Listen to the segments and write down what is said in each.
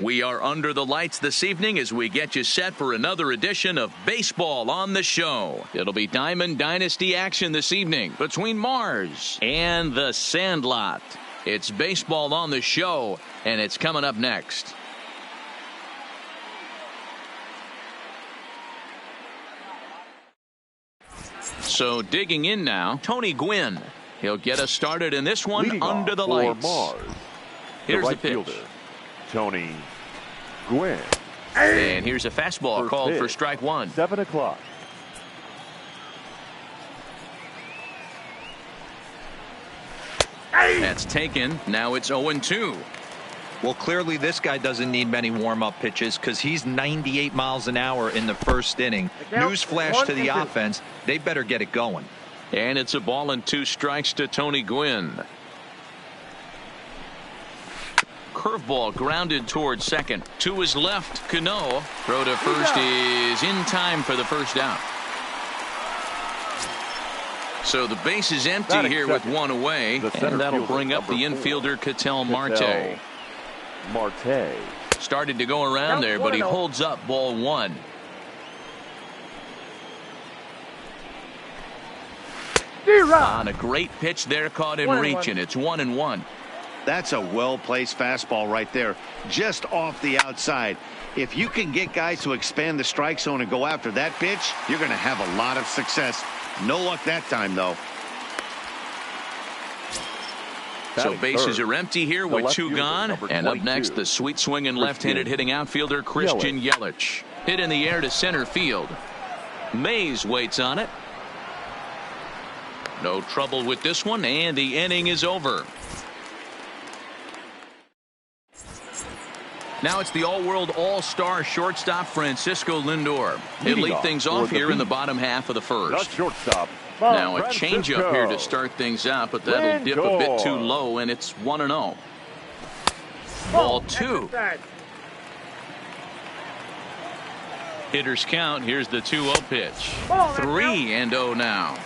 We are under the lights this evening as we get you set for another edition of Baseball on the Show. It'll be Diamond Dynasty action this evening between Mars and the Sandlot. It's Baseball on the Show, and it's coming up next. So digging in now, Tony Gwynn. He'll get us started in this one. Leading under the for lights. Mars, Here's the the pitch. fielder, Tony Gwynn. And here's a fastball First called pitch, for strike one. 7 o'clock. That's taken. Now it's 0-2. Well, clearly this guy doesn't need many warm-up pitches because he's 98 miles an hour in the first inning. Newsflash to the offense, they better get it going. And it's a ball and 2 strikes to Tony Gwynn. Curveball grounded towards second. To his left, Cano. Throw to first is in time for the first out. So the base is empty here with one away, and that'll bring up the infielder Ketel Marte. Started to go around there, but he holds up ball one. On a great pitch there, caught him reaching. It's 1-1. That's a well-placed fastball right there, just off the outside. If you can get guys to expand the strike zone and go after that pitch, you're going to have a lot of success. No luck that time, though. So bases are empty here with 2 gone. And up next, the sweet swinging left-handed hitting outfielder Christian Yelich. Hit in the air to center field. Mays waits on it. No trouble with this one, and the inning is over. Now it's the all-world all-star shortstop Francisco Lindor. He'll lead things off here in the bottom half of the first. Now a changeup here to start things out, but that'll dip a bit too low, and it's 1-0. Ball 2. Hitters count. Here's the 2-0 pitch. 3-0 now.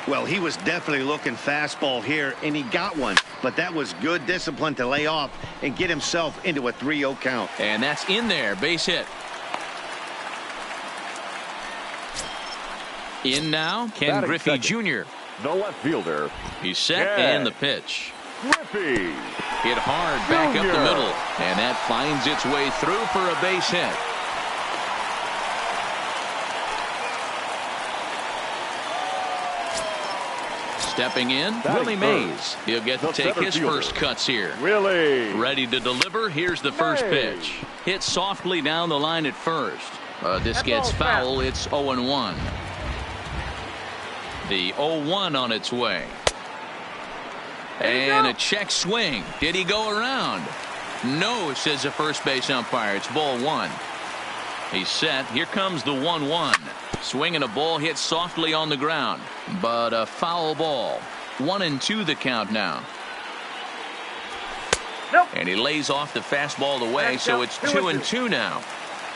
Well, he was definitely looking fastball here, and he got one. But that was good discipline to lay off and get himself into a 3-0 count. And that's in there. Base hit. In now, Ken Griffey Jr. The left fielder. He's set, and the pitch. Griffey. Hit hard back up the middle. And that finds its way through for a base hit. Stepping in, Willie Mays. He'll get to take his first cuts here. Ready to deliver. Here's the first pitch. Hit softly down the line at first. This gets foul. It's 0-1. The 0-1 on its way. And a check swing. Did he go around? No, says the first base umpire. It's ball 1. He's set. Here comes the 1-1. Swinging a ball hit softly on the ground, but a foul ball. 1-2 the count now. And he lays off the fastball away, so it's 2-2 now.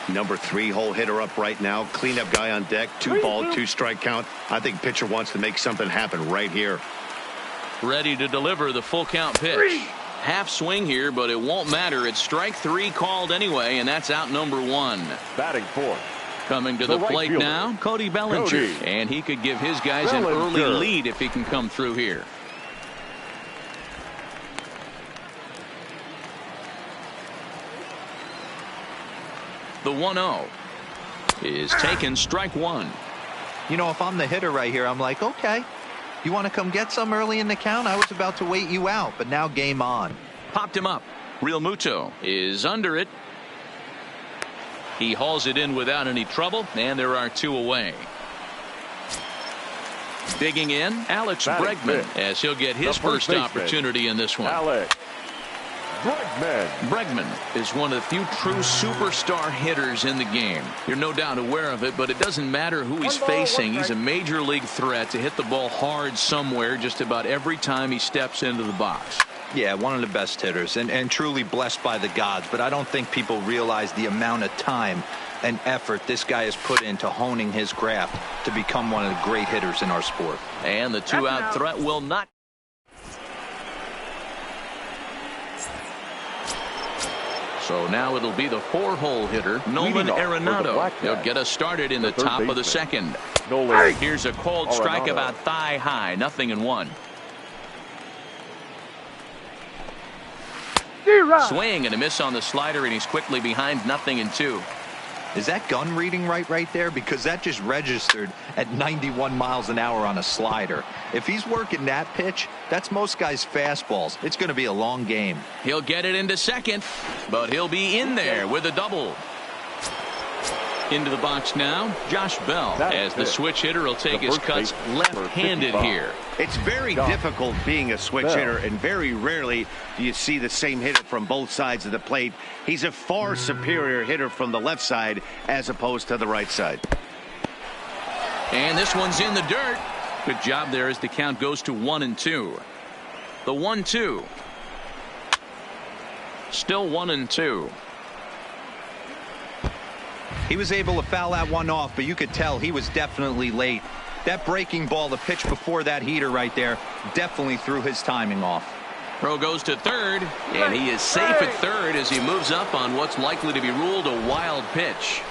Number 3 hole hitter up right now. Cleanup guy on deck. 2-ball, 2-strike count. I think pitcher wants to make something happen right here. Ready to deliver the full count pitch. Half swing here, but it won't matter. It's strike 3 called anyway, and that's out number 1. Batting fourth. Coming to the plate now, Cody Bellinger. And he could give his guys an early lead if he can come through here. The 1-0 is taken, strike 1. You know, if I'm the hitter right here, I'm like, okay, you want to come get some early in the count? I was about to wait you out, but now game on. Popped him up. Real Muto is under it. He hauls it in without any trouble, and there are 2 away. Digging in, Alex Bregman, as he'll get his first opportunity in this one. Alex Bregman is one of the few true superstar hitters in the game. You're no doubt aware of it, but it doesn't matter who he's facing. He's a major league threat to hit the ball hard somewhere just about every time he steps into the box. Yeah, one of the best hitters and truly blessed by the gods, but I don't think people realize the amount of time and effort this guy has put into honing his craft to become one of the great hitters in our sport. And the 2-out threat will not. So now it'll be the 4-hole hitter, Nolan Arenado. He'll get us started in the top of the second. Here's a cold strike about thigh high, 0-1. Swing and a miss on the slider, and he's quickly behind 0-2. Is that gun reading right there? Because that just registered at 91 miles an hour on a slider. If he's working that pitch, that's most guys' fastballs. It's going to be a long game. He'll get it into second, but he'll be in there with a double. Into the box now, Josh Bell, as the switch hitter will take his cuts left-handed here. It's very difficult being a switch hitter, and very rarely do you see the same hitter from both sides of the plate. He's a far superior hitter from the left side as opposed to the right side. And this one's in the dirt. Good job there as the count goes to 1-2. The 1-2. Still 1-2. He was able to foul that one off, but you could tell he was definitely late. That breaking ball, the pitch before that heater right there, definitely threw his timing off. Throw goes to third, and he is safe at third as he moves up on what's likely to be ruled a wild pitch.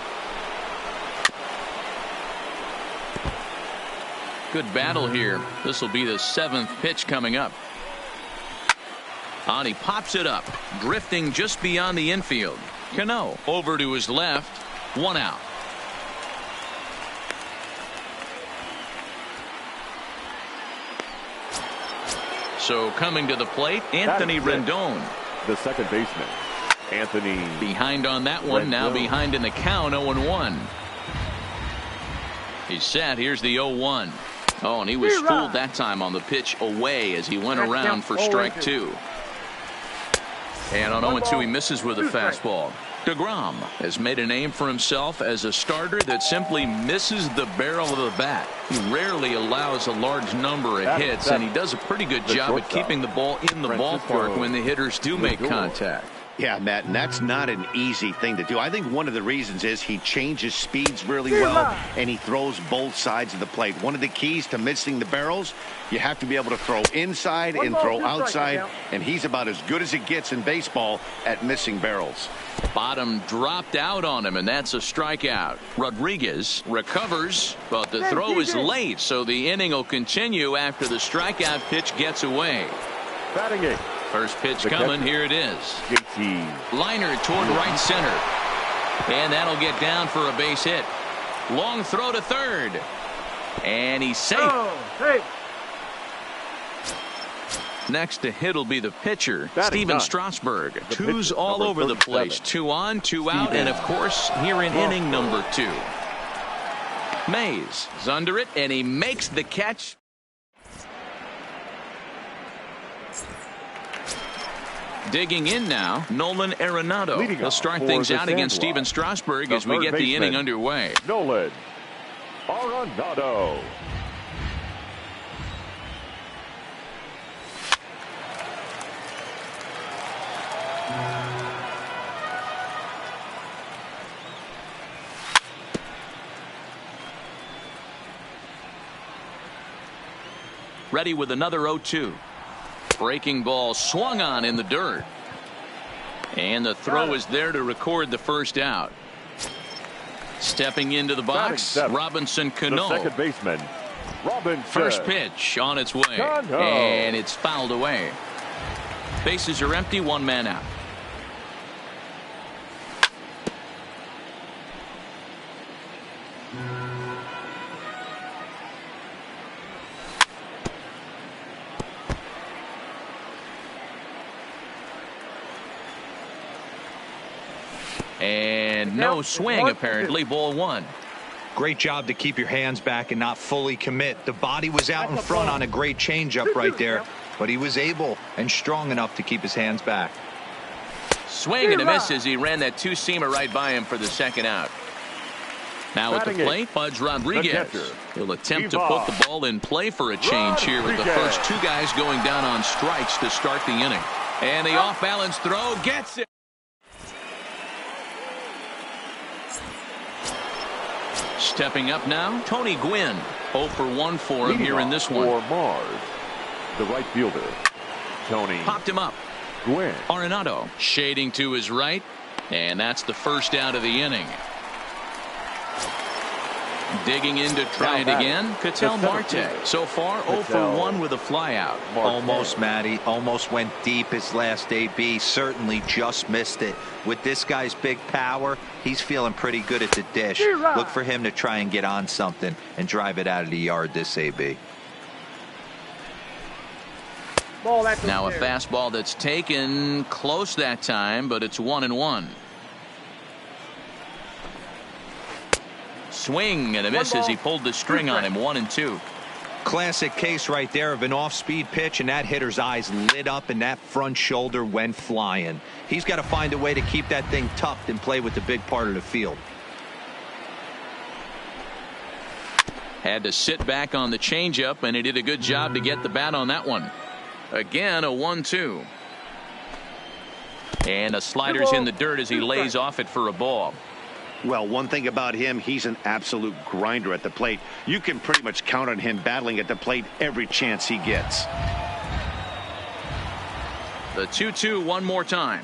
Good battle here. This will be the 7th pitch coming up. And he pops it up, drifting just beyond the infield. Cano over to his left. 1 out. So coming to the plate, Anthony Rendon. The second baseman, Anthony. Behind on that one, now behind in the count, 0-1. He's set. Here's the 0-1. Oh, and he was fooled that time on the pitch away as he went around for strike 2. And on 0-2, he misses with a fastball. DeGrom has made a name for himself as a starter that simply misses the barrel of the bat. He rarely allows a large number of hits, and he does a pretty good job at keeping the ball in the ballpark when the hitters do make contact. Yeah, Matt, and that's not an easy thing to do. I think one of the reasons is he changes speeds really well, and he throws both sides of the plate. One of the keys to missing the barrels, you have to be able to throw inside and throw outside, and he's about as good as it gets in baseball at missing barrels. Bottom dropped out on him, and that's a strikeout. Rodriguez recovers, but the throw is late, so the inning will continue after the strikeout pitch gets away. Batting it. First pitch coming. Here it is. Liner toward right center. And that'll get down for a base hit. Long throw to third. And he's safe. Next to hit will be the pitcher, Steven Strasburg. Twos all over the place. 2 on, 2 out, and of course, here in inning number 2. Mays is under it, and he makes the catch. Digging in now, Nolan Arenado. He'll start things out against Steven Strasburg as we get the inning underway. Nolan Arenado. Ready with another 0-2. Breaking ball swung on in the dirt. And the throw is there to record the first out. Stepping into the box, Robinson Cano. The second baseman, Robinson. First pitch on its way. And it's fouled away. Bases are empty, 1 man out. And no swing, apparently. Ball 1. Great job to keep your hands back and not fully commit. The body was out in front on a great changeup right there, but he was able and strong enough to keep his hands back. Swing and a miss as he ran that 2-seamer right by him for the second out. Now at the plate, Pudge Rodriguez. He'll attempt to put the ball in play for a change here with the first 2 guys going down on strikes to start the inning. And the off-balance throw gets it. Stepping up now, Tony Gwynn. 0 for 1 for him here in this one. For Mars, the right fielder, Tony. Popped him up. Gwynn. Arenado shading to his right. And that's the first out of the inning. Digging in to try it again, Ketel Marte. So far, 0 for 1 with a flyout. Almost, Matty. Almost went deep his last AB. Certainly just missed it. With this guy's big power, he's feeling pretty good at the dish. Look for him to try and get on something and drive it out of the yard this AB. Now a fastball that's taken close that time, but it's 1-1. Swing and a miss as he pulled the string on him. 1-2. Classic case right there of an off-speed pitch, and that hitter's eyes lit up and that front shoulder went flying. He's got to find a way to keep that thing tucked and play with the big part of the field. Had to sit back on the changeup, and he did a good job to get the bat on that one. Again, a 1-2. And a slider's in the dirt as he lays off it for a ball. Well, one thing about him, he's an absolute grinder at the plate. You can pretty much count on him battling at the plate every chance he gets. The 2-2 one more time.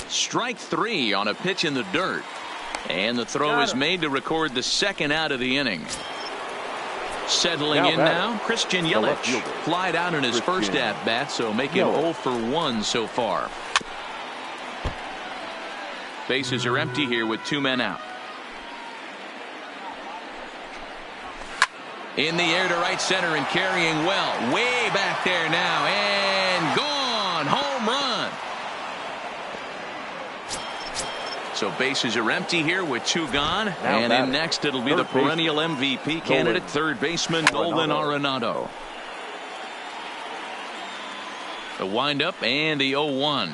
Strike 3 on a pitch in the dirt. And the throw is made to record the second out of the inning. Settling in now, Christian Yelich. Flied out in his first at-bat, so make him 0 for 1 so far. Bases are empty here with 2 men out. In the air to right center and carrying well. Way back there now and gone. Home run. So bases are empty here with 2 gone. And in next it'll be the perennial MVP candidate, third baseman Nolan Arenado. The windup and the 0-1.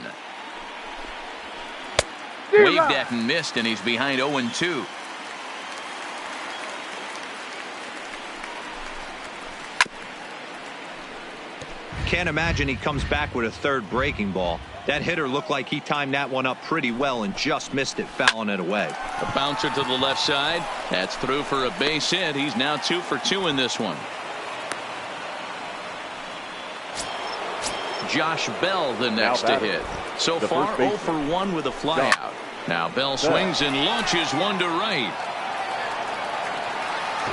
Waved at and missed, and he's behind 0-2. Can't imagine he comes back with a third breaking ball. That hitter looked like he timed that one up pretty well and just missed it, fouling it away. A bouncer to the left side. That's through for a base hit. He's now 2 for 2 in this one. Josh Bell the next to hit. So far 0 for 1 with a flyout. Now Bell swings and launches one to right.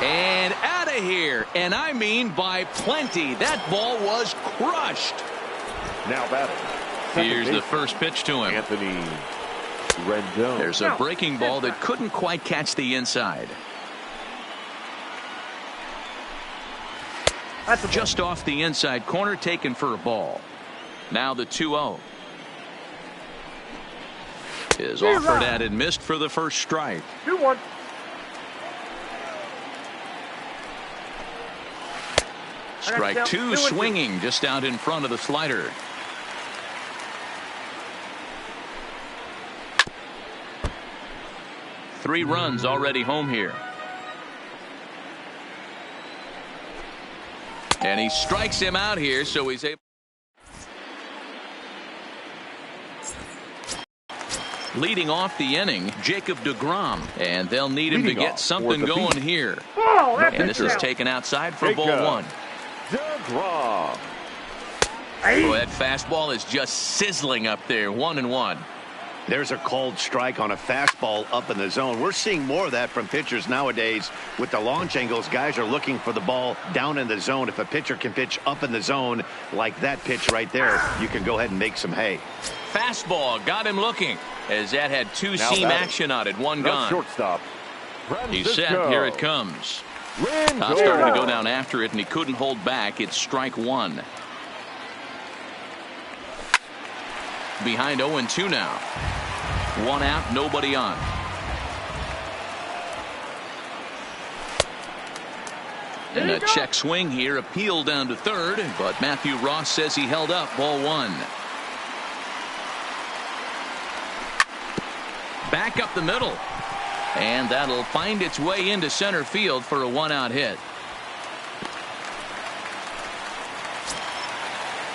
And out of here. And I mean by plenty. That ball was crushed. Now batting. Here's the first pitch to him. Anthony Rendon. There's a breaking ball that couldn't quite catch the inside. Just off the inside corner, taken for a ball. Now the 2-0. Is offered at and missed for the first strike. 2-1. Strike 2 swinging just out in front of the slider. Three runs already home here. And he strikes him out here, so he's able. Leading off the inning, Jacob deGrom, and they'll need him to get something going here. And this is taken outside for ball 1. deGrom. Oh, that fastball is just sizzling up there. 1-1. There's a called strike on a fastball up in the zone. We're seeing more of that from pitchers nowadays. With the launch angles, guys are looking for the ball down in the zone. If a pitcher can pitch up in the zone like that pitch right there, you can go ahead and make some hay. Fastball got him looking, as that had two-seam action on it. One gone. Shortstop. He's set. Here it comes. Top started to go down after it, and he couldn't hold back. It's strike 1. Behind 0-2 now. 1 out, nobody on. And a check swing here, appeal down to third, but Matthew Ross says he held up. Ball 1. Back up the middle. And that'll find its way into center field for a 1-out hit.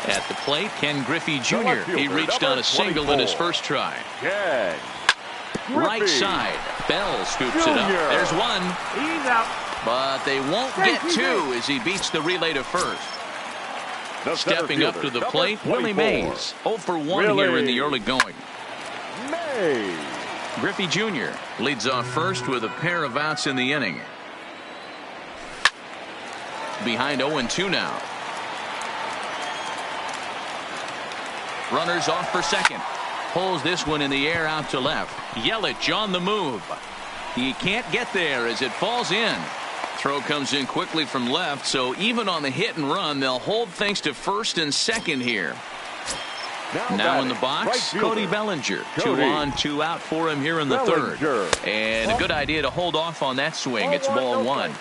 At the plate, Ken Griffey Jr. He reached on a single in his first try. Right side. Bell scoops it up. There's one. He's out. But they won't get 2 as he beats the relay to first. Stepping up to the plate, Willie Mays. 0 for 1 here in the early going. May. Griffey Jr. leads off first with a pair of outs in the inning. Behind 0-2 now. Runners off for second. Pulls this one in the air out to left. Yelich on the move. He can't get there as it falls in. Throw comes in quickly from left, so even on the hit and run, they'll hold things to first and second here. Now in the box, Cody Bellinger. 2 on, 2 out for him here in the third. And a good idea to hold off on that swing. It's ball 1.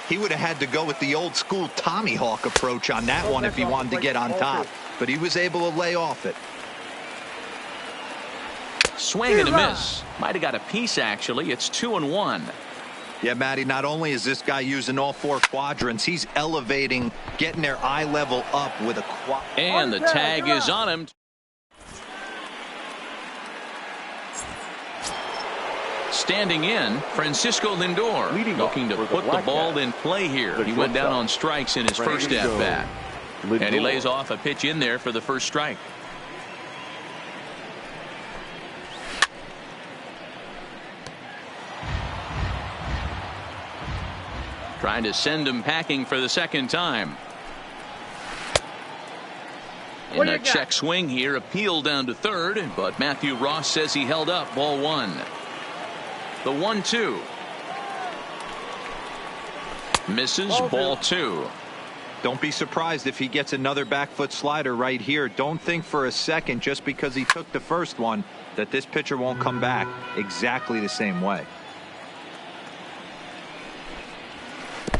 He would have had to go with the old school Tommy Hawk approach on that one if he wanted to get on top. But he was able to lay off it. Swing and a miss. Might have got a piece, actually. It's 2-1. Yeah, Matty, not only is this guy using all 4 quadrants, he's elevating, getting their eye level up with a and the tag is on him. Standing in, Francisco Lindor, looking to put the ball in play here. He went down on strikes in his first at-bat. And he lays off a pitch in there for the first strike. Trying to send him packing for the second time. In a check swing here, appeal down to third, but Matthew Ross says he held up. Ball 1. The 1-2. Misses. Ball 2. Don't be surprised if he gets another back foot slider right here. Don't think for a second just because he took the first one that this pitcher won't come back exactly the same way.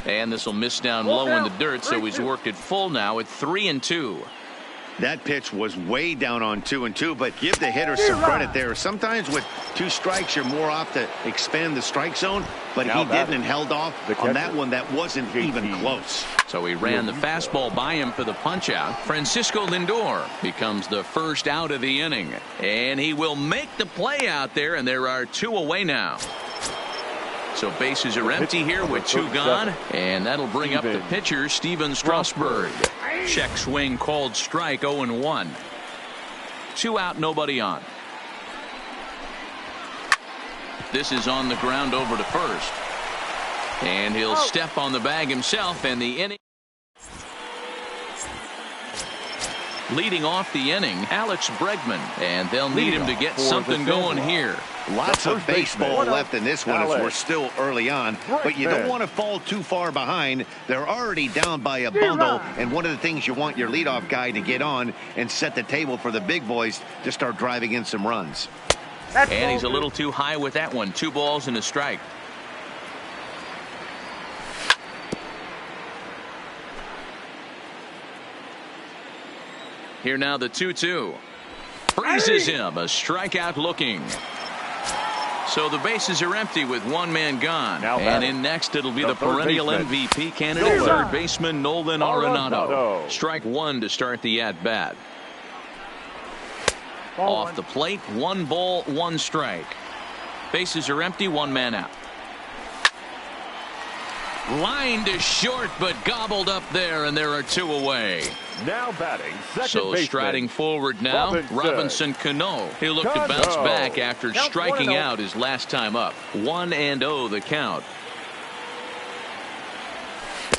And this will miss down low in the dirt, so he's worked it full now at 3-2. That pitch was way down on 2-2, but give the hitter some credit there. Sometimes with 2 strikes, you're more off to expand the strike zone, but he didn't and held off on that one that wasn't even close. So he ran the fastball by him for the punch out. Francisco Lindor becomes the first out of the inning, and he will make the play out there, and there are 2 away now. So bases are empty here with 2 gone, and that'll bring up the pitcher, Steven Strasburg. Check swing called strike. 0-1. 2 out, nobody on. This is on the ground over to first, and he'll step on the bag himself, and the inning. Leading off the inning, Alex Bregman, and they'll need him to get something going here. Lots of baseball left in this one as we're still early on, but you don't want to fall too far behind. They're already down by a bundle, and one of the things you want your leadoff guy to get on and set the table for the big boys to start driving in some runs. And he's a little too high with that one. 2 balls and a strike. Here now the 2-2. Freezes him. A strikeout looking. So the bases are empty with 1 man gone. And in next it'll be the perennial MVP candidate, third baseman Nolan Arenado. Strike 1 to start the at-bat. Off the plate, 1 ball, 1 strike. Bases are empty, 1 man out. Line to short, but gobbled up there, and there are 2 away. Now batting, second so baseman, striding forward now, Robinson Cano. He'll look to bounce back after striking out his last time up. 1-0 the count.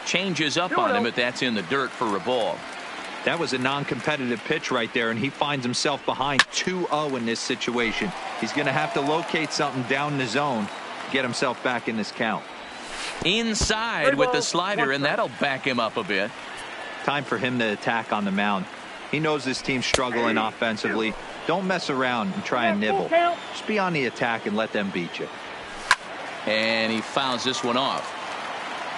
Changes up on him, but that's in the dirt for a ball. That was a non-competitive pitch right there, and he finds himself behind 2-0 in this situation. He's going to have to locate something down the zone to get himself back in this count. Inside with the slider, and that'll back him up a bit. Time for him to attack on the mound. He knows this team's struggling offensively. Don't mess around and try and nibble. Just be on the attack and let them beat you. And he fouls this one off,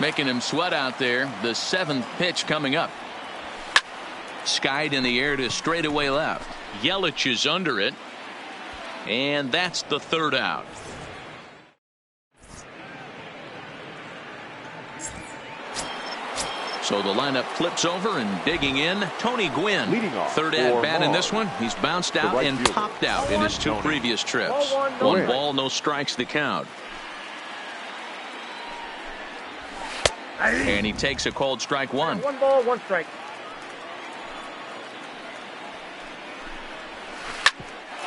making him sweat out there. The 7th pitch coming up. Skied in the air to straightaway left. Yelich is under it, and that's the 3rd out. So the lineup flips over, and digging in, Tony Gwynn. 3rd at-bat in this one. He's bounced out and popped out in his 2 previous trips. 1 ball, no strikes the count. And he takes a called strike 1. 1 ball, 1 strike.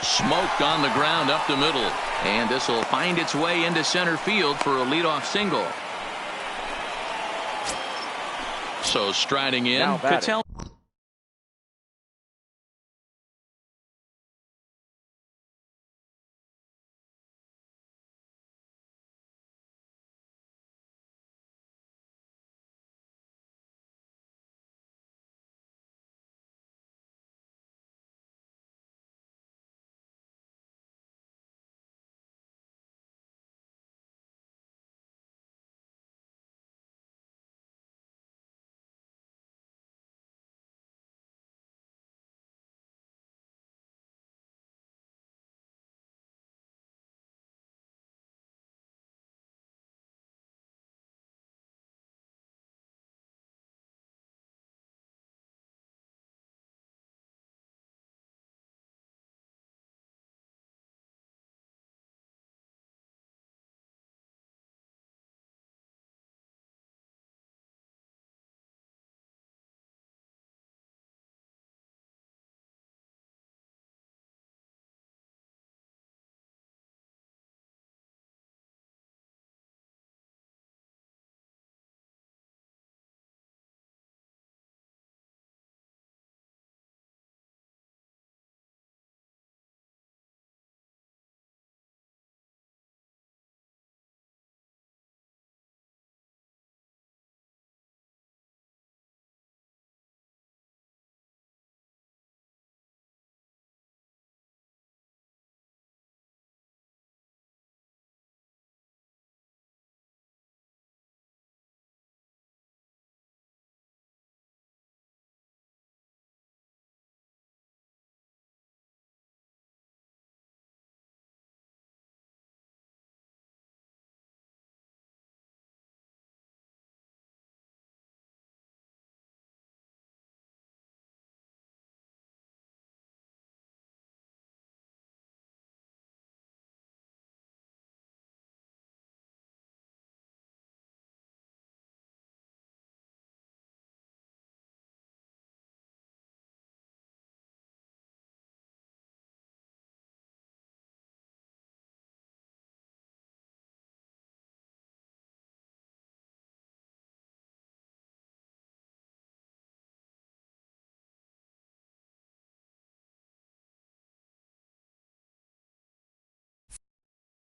Smoked on the ground up the middle. And this will find its way into center field for a leadoff single. So striding in, Cattell.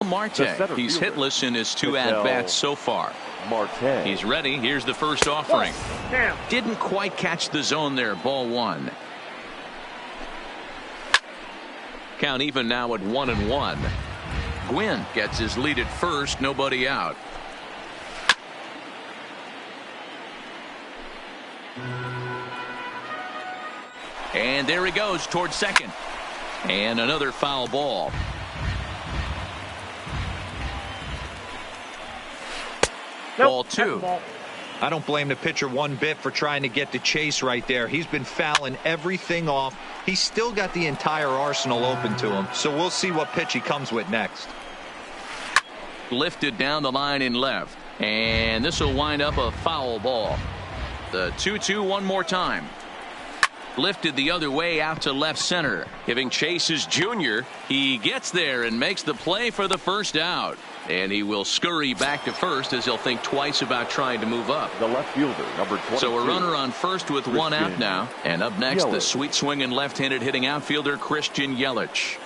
Marte. He's hitless in his 2 at-bats so far. Marte. He's ready. Here's the first offering. Didn't quite catch the zone there. Ball 1. Count even now at 1-1. Gwynn gets his lead at first. Nobody out. And there he goes towards second. And another foul ball. Ball 2. I don't blame the pitcher one bit for trying to get the chase right there. He's been fouling everything off. He's still got the entire arsenal open to him. So we'll see what pitch he comes with next. Lifted down the line in left. And this will wind up a foul ball. The 2-2 one more time. Lifted the other way out to left center. Giving chase is Junior. He gets there and makes the play for the first out. And he will scurry back to first as he'll think twice about trying to move up. The left fielder, number 22. So a runner on first with one out now. And up next, the sweet swinging left-handed hitting outfielder Christian Yelich.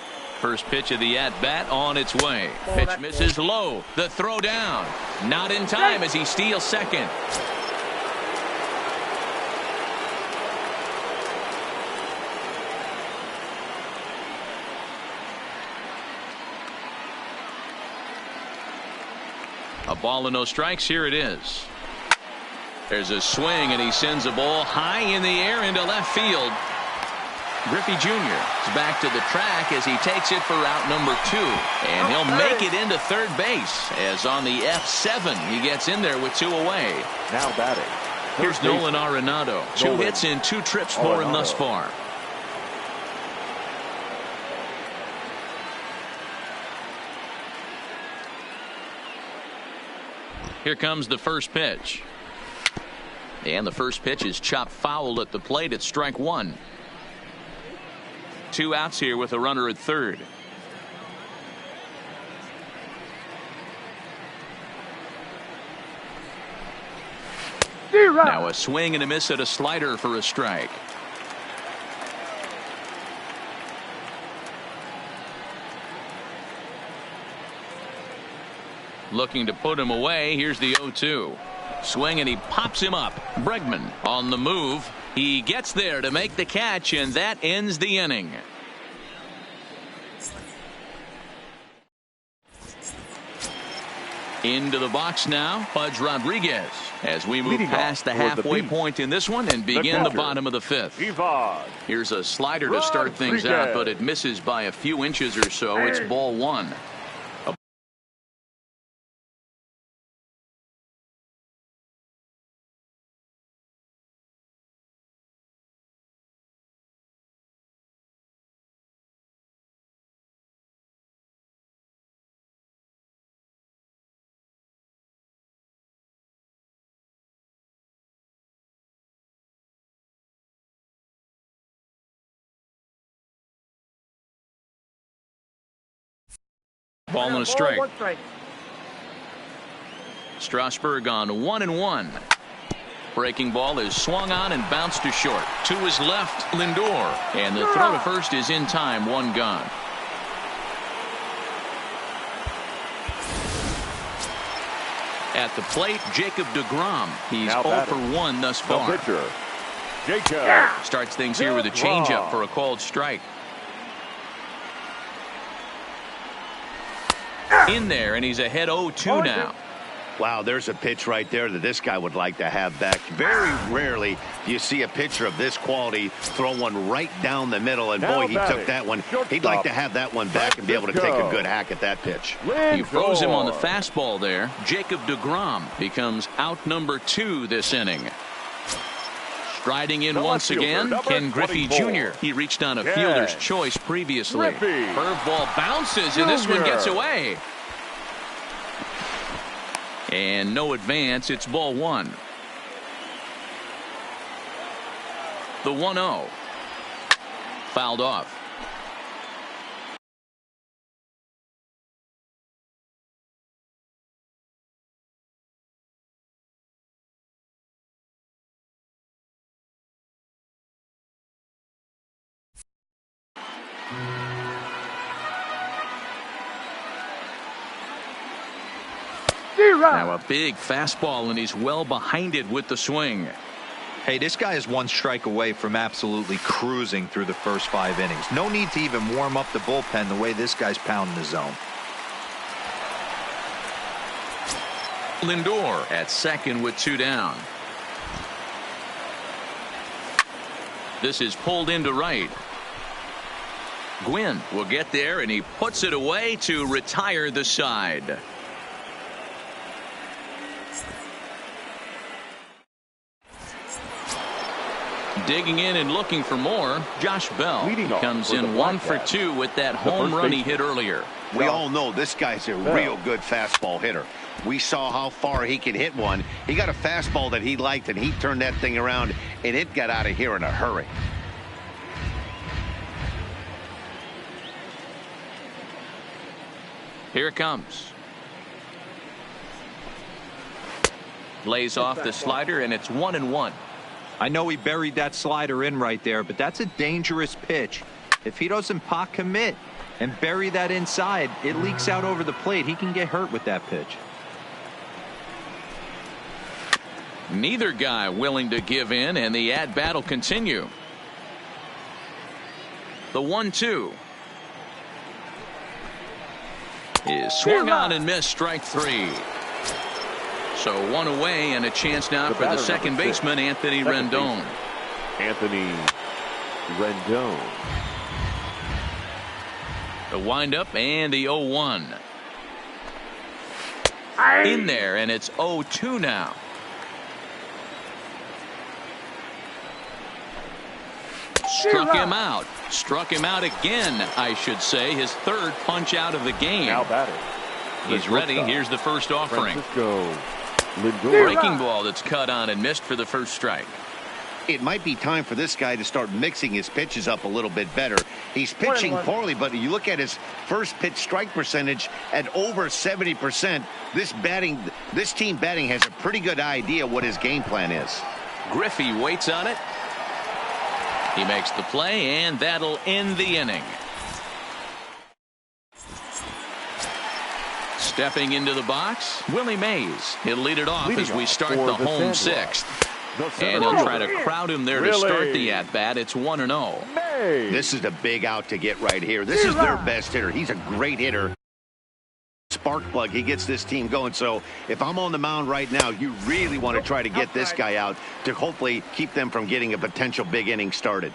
First pitch of the at-bat on its way. Pitch misses low. The throw down. Not in time as he steals second. A ball and no strikes. Here it is. There's a swing and he sends a ball high in the air into left field. Griffey Jr. is back to the track as he takes it for out number 2. And he'll make it into third base as on the F7 he gets in there with 2 away. Now batting. Here's Nolan Arenado. 2 hits in 2 trips for him thus far. Here comes the first pitch. And the first pitch is chopped foul at the plate at strike 1. 2 outs here with a runner at third. Now a swing and a miss at a slider for a strike. Looking to put him away. Here's the 0-2. Swing and he pops him up. Bregman on the move. He gets there to make the catch, and that ends the inning. Into the box now, Pudge Rodriguez, as we move past the halfway point in this one and begin the bottom of the 5th. Here's a slider to start things out, but it misses by a few inches or so. It's ball 1. Ball and a strike. Strasburg on 1-1. Breaking ball is swung on and bounced to short. To his left, Lindor. And the throw to first is in time. 1 gone. At the plate, Jacob deGrom. He's 0 for 1 thus far. Starts things here with a changeup for a called strike. In there, and he's ahead 0-2 now. Wow, there's a pitch right there that this guy would like to have back. Very rarely do you see a pitcher of this quality throw one right down the middle, and boy, he took that one. He'd like to have that one back and be able to take a good hack at that pitch. He froze him on the fastball there. Jacob deGrom becomes out number 2 this inning. Striding in once again, Ken Griffey Jr. He reached on a fielder's choice previously. Curveball bounces, and this one gets away. And no advance. It's ball 1. The 1-0. Fouled off. Now a big fastball, and he's well behind it with the swing. Hey, this guy is 1 strike away from absolutely cruising through the first 5 innings. No need to even warm up the bullpen the way this guy's pounding the zone. Lindor at second with 2 down. This is pulled into right. Gwynn will get there, and he puts it away to retire the side. Digging in and looking for more, Josh Bell comes in 1 for 2 with that home run he hit earlier. We all know this guy's a real good fastball hitter. We saw how far he could hit one. He got a fastball that he liked, and he turned that thing around, and it got out of here in a hurry. Here it comes. Lays off the slider, and it's 1-1. I know he buried that slider in right there, but that's a dangerous pitch. If he doesn't pot commit and bury that inside, it leaks out over the plate. He can get hurt with that pitch. Neither guy willing to give in, and the at-bat will continue. The 1-2 is swung on and missed. Strike 3. So 1 away, and a chance now for the second baseman, Anthony Rendon. Anthony Rendon. The windup and the 0-1. In there, and it's 0-2 now. Struck him out. Struck him out again, I should say. His 3rd punch out of the game. Now batting. He's ready. Here's the first offering. Lindor. Breaking ball that's cut on and missed for the first strike. It might be time for this guy to start mixing his pitches up a little bit better. He's pitching poorly, but you look at his first pitch strike percentage at over 70%. This team batting has a pretty good idea what his game plan is. Griffey waits on it. He makes the play, and that'll end the inning. Stepping into the box, Willie Mays. He'll lead it off as we start the home sixth. And he'll try to crowd him there to start the at-bat. It's 1-0. This is a big out to get right here. This is their best hitter. He's a great hitter. Spark plug. He gets this team going. So if I'm on the mound right now, you really want to try to get this guy out to hopefully keep them from getting a potential big inning started.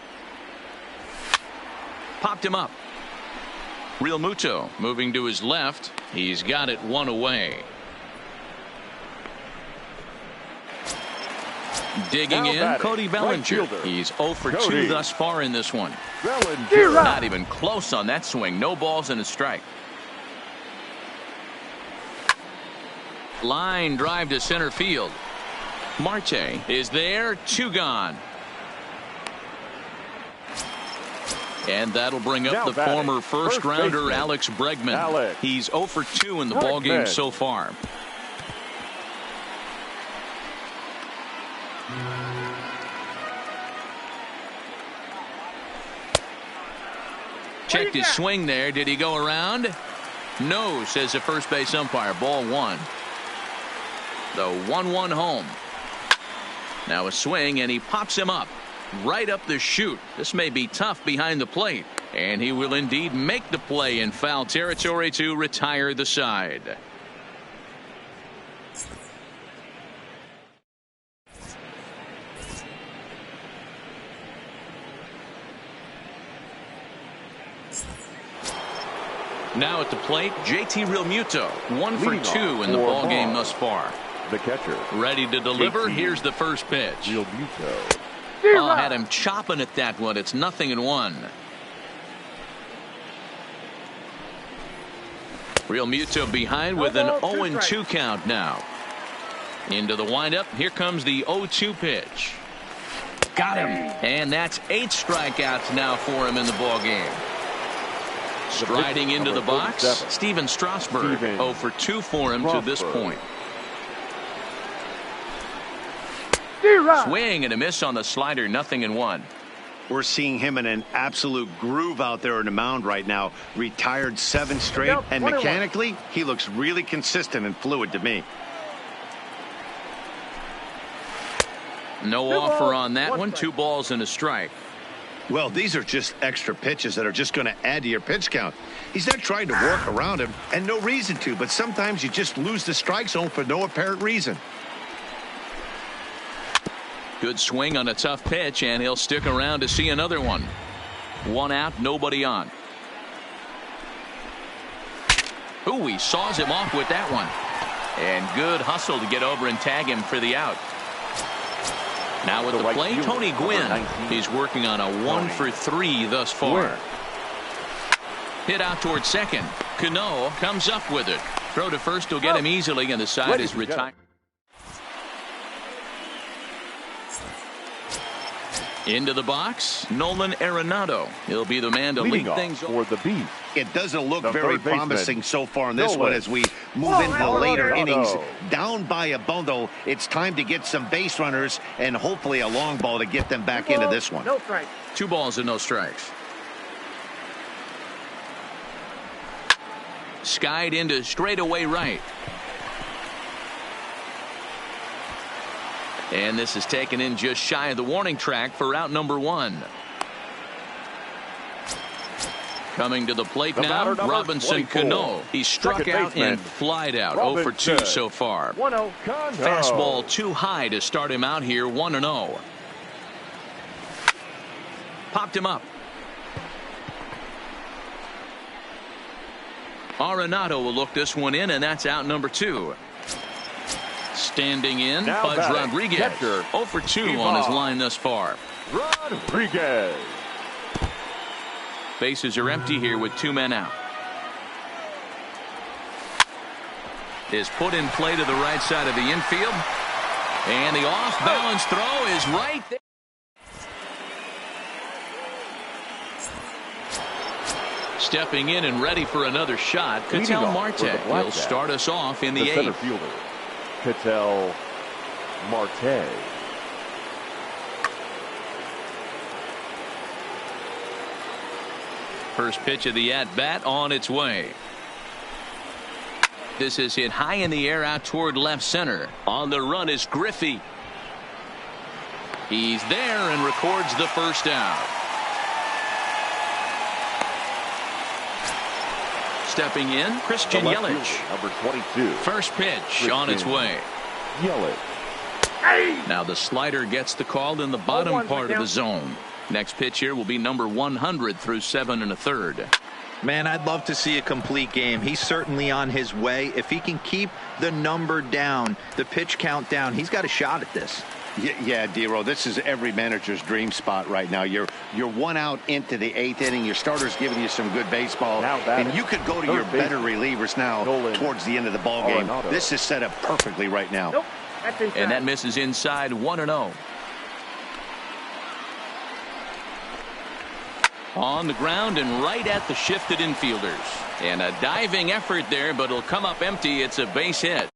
Popped him up. Real Muto moving to his left. He's got it one away. Digging in, Cody Bellinger. He's 0 for 2 thus far in this one. Not even close on that swing. No balls and a strike. Line drive to center field. Marte is there. 2 gone. And that'll bring up the former first rounder Alex Bregman. He's 0 for 2 in the ballgame so far. Checked his swing there. Did he go around? No, says the first base umpire. Ball 1. The 1-1 home. Now a swing, and he pops him up. Right up the chute. This may be tough behind the plate. And he will indeed make the play in foul territory to retire the side. Now at the plate, JT Realmuto. 1 for 2 in the ball game thus far. The catcher. Ready to deliver. Here's the first pitch. Realmuto. Oh, had him chopping at that one. It's 0-1. Realmuto behind with an 0-2 count now. Into the windup. Here comes the 0-2 pitch. Got him. And that's 8 strikeouts now for him in the ball game. Striding into the box, Steven Strasburg. 0 for 2 for him to this point. Swing and a miss on the slider. 0-1. We're seeing him in an absolute groove out there on the mound right now. Retired 7 straight, and mechanically, he looks really consistent and fluid to me. No offer on that one. 2 balls and a strike. Well, these are just extra pitches that are just going to add to your pitch count. He's not trying to work around him, and no reason to, but sometimes you just lose the strike zone for no apparent reason. Good swing on a tough pitch, and he'll stick around to see another one. 1 out, nobody on. Ooh, he saws him off with that one. And good hustle to get over and tag him for the out. Now with the play, Tony Gwynn. He's working on a 1 for 3 thus far. Hit out towards second. Cano comes up with it. Throw to first will get him easily, and the side is retired. Into the box, Nolan Arenado. He'll be the man to lead things for the Beast. It doesn't look very promising so far in this one as we move into the later innings. Down by a bundle, it's time to get some base runners and hopefully a long ball to get them back into this one. 2 balls and no strikes. Skied into straightaway right. And this is taken in just shy of the warning track for out number 1. Coming to the plate now, Robinson Cano. He struck out and flied out. 0 for 2 so far. Fastball too high to start him out here. 1-0. Popped him up. Arenado will look this one in, and that's out number 2. Standing in, Pudge Rodriguez. 0 for 2 on his line thus far. Rodriguez. Bases are empty here with 2 men out. Is put in play to the right side of the infield. And the off-balance throw is right there. Stepping in and ready for another shot, Leading Ketel off Marte. for the He'll Black start us off in the center eighth. fielder, Ketel Marte. First pitch of the at-bat on its way. This is hit high in the air out toward left center. On the run is Griffey. He's there and records the first out. Stepping in, Christian The left Yelich. fielder, number 22. First pitch on its way. Yelich. Now the slider gets the call in the bottom part of the zone. Next pitch here will be number 100 through 7 1/3. Man, I'd love to see a complete game. He's certainly on his way. If he can keep the number down, the pitch count down, he's got a shot at this. Yeah, Dero, this is every manager's dream spot right now. You're one out into the 8th inning. Your starter's giving you some good baseball, and you could go to your better relievers now towards the end of the ball game. This is set up perfectly right now. Nope, that's inside. And that misses inside 1-0. On the ground and right at the shifted infielders. And a diving effort there, but it'll come up empty. It's a base hit.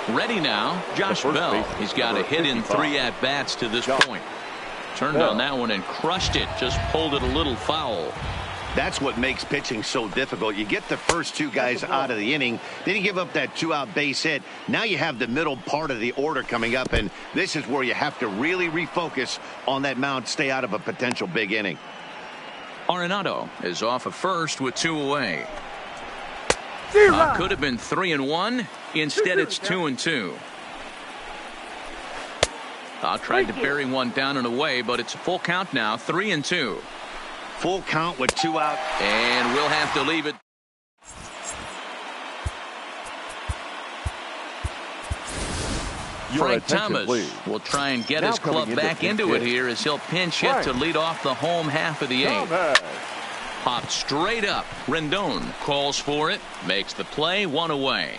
Ready now, Josh Bell. He's got a hit in 3 at-bats to this point. Turned on that one and crushed it. Just pulled it a little foul. That's what makes pitching so difficult. You get the first 2 guys out of the inning, then you give up that 2-out base hit. Now you have the middle part of the order coming up, and this is where you have to really refocus on that mound, stay out of a potential big inning. Arenado is off of first with 2 away. Could have been 3-1. Instead, it's 2-2. Tried to bury one down and away, but it's a full count now, 3-2. Full count with 2 out. And we'll have to leave it. Frank Thomas will try and get his club back into it here as he'll pinch hit to lead off the home half of the 8th. Popped straight up. Rendon calls for it, makes the play, 1 away.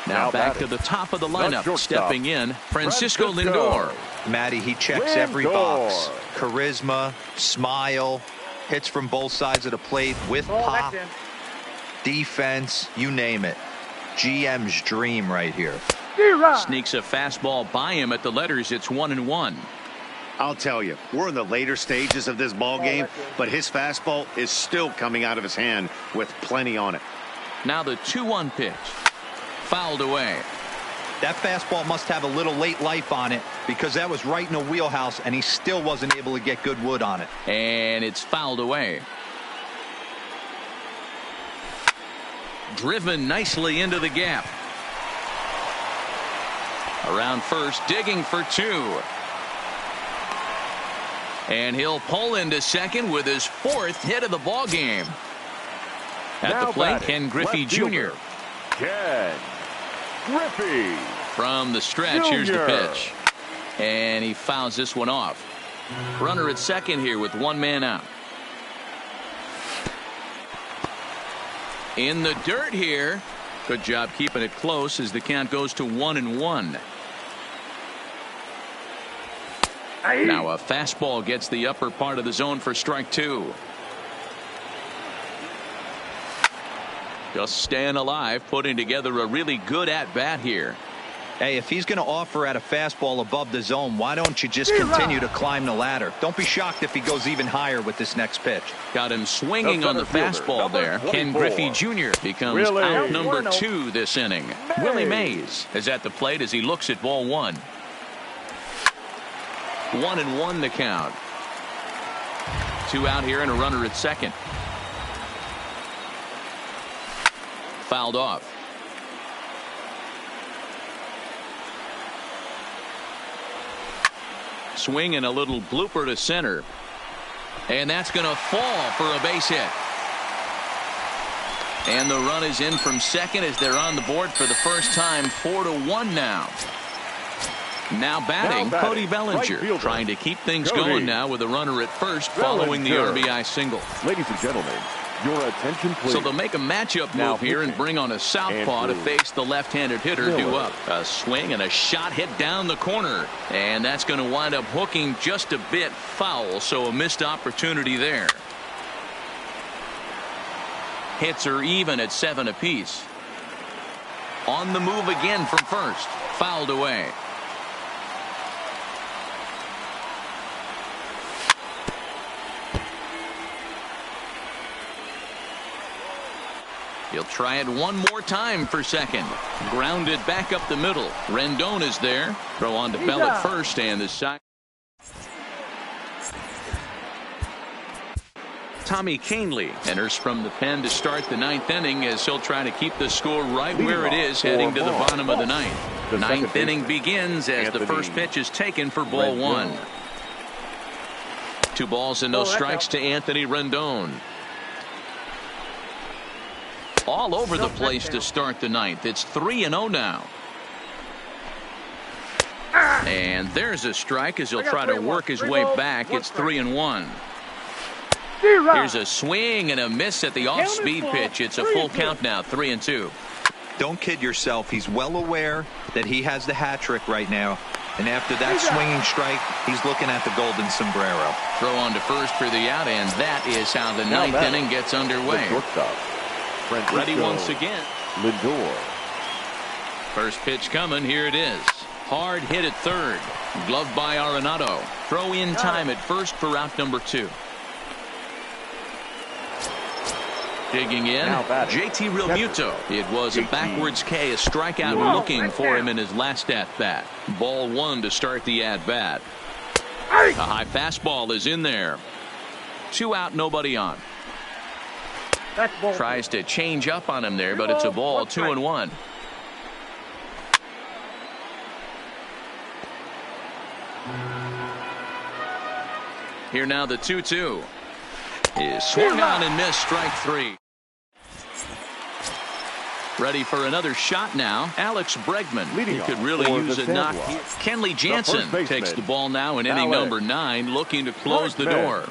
Now back to the top of the lineup, stepping in, Francisco Lindor. Matty, he checks every box. Charisma, smile, hits from both sides of the plate with pop, defense, you name it. GM's dream right here. Sneaks a fastball by him at the letters. It's 1-1. I'll tell you, we're in the later stages of this ball game, but his fastball is still coming out of his hand with plenty on it. Now the 2-1 pitch. Fouled away. That fastball must have a little late life on it because that was right in the wheelhouse and he still wasn't able to get good wood on it. And it's fouled away. Driven nicely into the gap. Around first, digging for 2. And he'll pull into second with his 4th hit of the ball game. At the plate, Ken Griffey Jr. Ken Griffey. From the stretch, here's the pitch. And he fouls this one off. Runner at second here with 1 man out. In the dirt here. Good job keeping it close as the count goes to 1-1. Now a fastball gets the upper part of the zone for strike 2. Just staying alive, putting together a really good at-bat here. Hey, if he's going to offer at a fastball above the zone, why don't you just continue to climb the ladder? Don't be shocked if he goes even higher with this next pitch. Got him swinging on the fastball there. Ken Griffey Jr. becomes out number 2 this inning. Willie Mays is at the plate as he looks at ball 1. 1-1 the count. 2 out here and a runner at second. Fouled off. Swing and a little blooper to center. And that's going to fall for a base hit. And the run is in from second as they're on the board for the first time. 4-1 now. Now batting, Cody Bellinger, trying to keep things going now with a runner at first following the RBI single. Ladies and gentlemen, Your attention, please. So they'll make a matchup Now move here and bring on a southpaw to Andrew face the left-handed hitter Miller. due up. A swing and a shot hit down the corner. And that's going to wind up hooking just a bit foul, so a missed opportunity there. Hits are even at 7 apiece. On the move again from first. Fouled away. He'll try it one more time for second. Grounded back up the middle. Rendon is there. Throw on to Bell at first, and the side. Tommy Canely enters from the pen to start the 9th inning as he'll try to keep the score right where it is heading to the bottom of the 9th. The 9th inning begins as the first pitch is taken for ball 1. 2 balls and no strikes to Anthony Rendon. All over the place to start the 9th. It's 3-0 now. And there's a strike as he'll try to work his way back. It's 3-1. Here's a swing and a miss at the off-speed pitch. It's a full count now, 3-2. Don't kid yourself. He's well aware that he has the hat trick right now. And after that swinging strike, he's looking at the golden sombrero. Throw on to first for the out, and that is how the 9th inning gets underway. Ready once again. Lindor. First pitch coming. Here it is. Hard hit at third. Gloved by Arenado. Throw in time at first for out number 2. Digging in, JT Realmuto. It was a backwards K, a strikeout looking for him in his last at-bat. Ball 1 to start the at-bat. A high fastball is in there. 2 out, nobody on. Tries to change up on him there, but it's a ball, 2-1. Here now the 2-2 is swung on and missed, strike 3. Ready for another shot now. Alex Bregman. He could really use a knock here. Kenley Jansen takes the ball now in inning number 9, looking to close the door.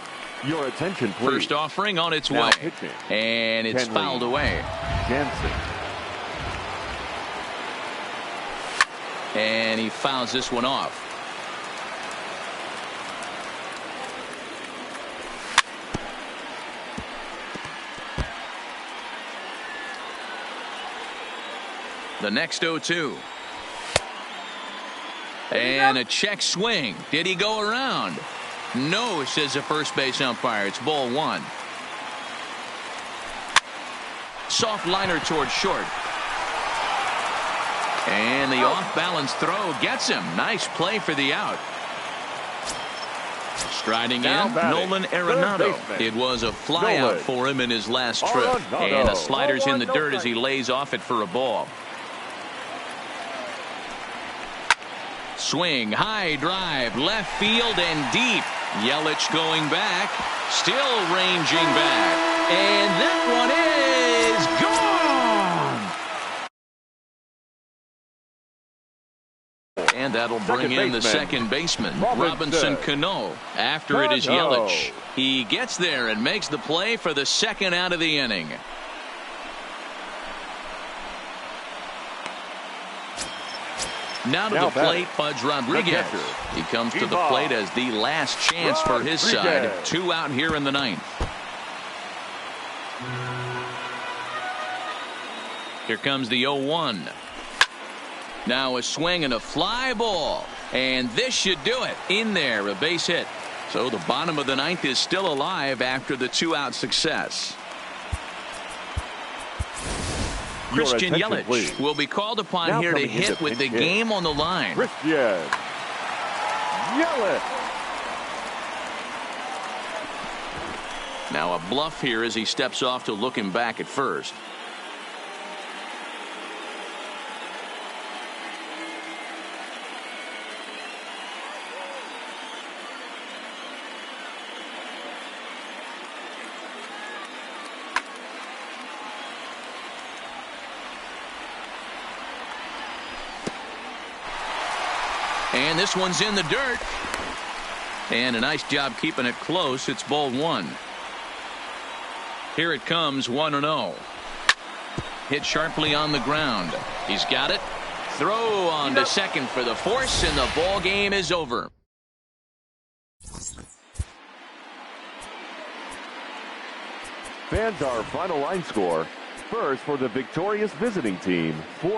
Your attention, please. First offering on its now way. pitching. And it's Kenley fouled away. Jansen. And he fouls this one off. The next 0-2. And a check swing. Did he go around? No, says the first base umpire. It's ball 1. Soft liner towards short. And the off-balance throw gets him. Nice play for the out. Striding in, Nolan Arenado. It was a flyout for him in his last trip. And the slider's in the dirt as he lays off it for a ball. Swing, high drive, left field and deep. Yelich going back, still ranging back. And that one is gone. And that'll bring in the second baseman, Robinson Cano. After it is Yelich. He gets there and makes the play for the second out of the inning. Now to the plate, Pudge Rodriguez. He comes to the plate as the last chance for his side. 2 out here in the 9th. Here comes the 0-1. Now a swing and a fly ball. And this should do it. In there, a base hit. So the bottom of the 9th is still alive after the 2-out success. Christian Yelich will be called upon now here to hit with the game on the line. Christian Yelich. Now a bluff here as he steps off to look him back at first. And this one's in the dirt. And a nice job keeping it close. It's ball 1. Here it comes, 1-0. Hit sharply on the ground. He's got it. Throw on to second for the force, and the ball game is over. Fans, our final line score. First for the victorious visiting team, 4